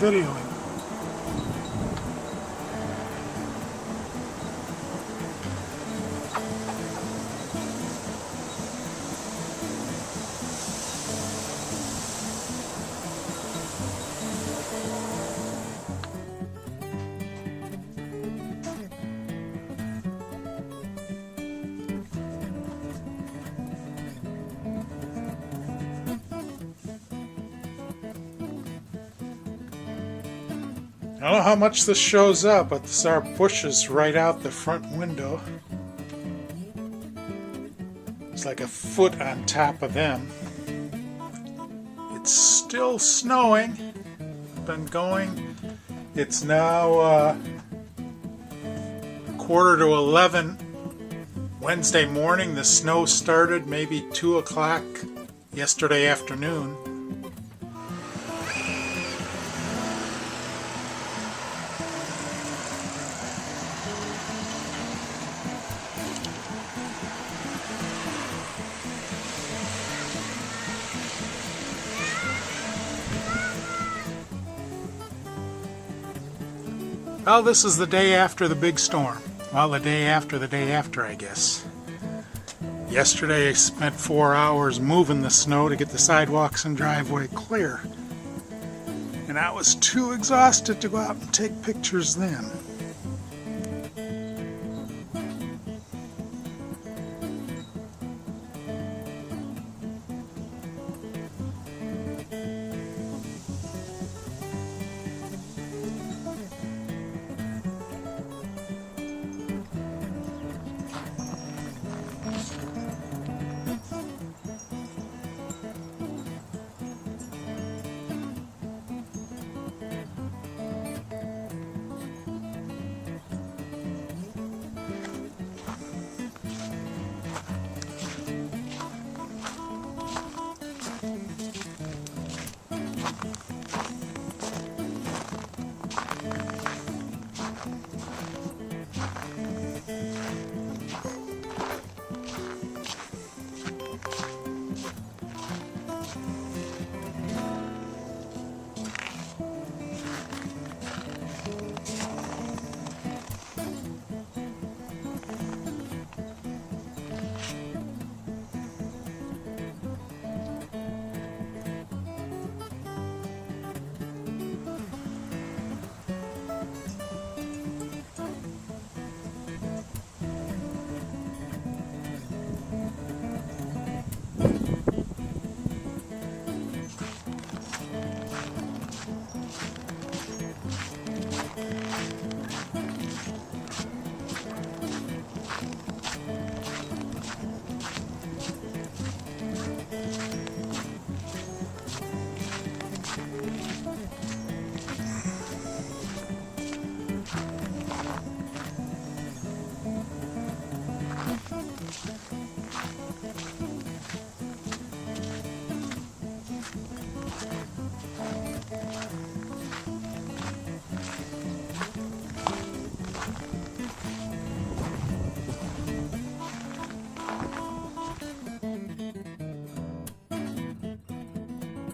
videoing. I don't know how much this shows up, but this are bushes right out the front window. It's like a foot on top of them. It's still snowing. Been going. It's now 10:45 Wednesday morning. The snow started maybe 2 o'clock yesterday afternoon. Well, this is the day after the big storm. Well, the day after, I guess. Yesterday I spent 4 hours moving the snow to get the sidewalks and driveway clear. And I was too exhausted to go out and take pictures then.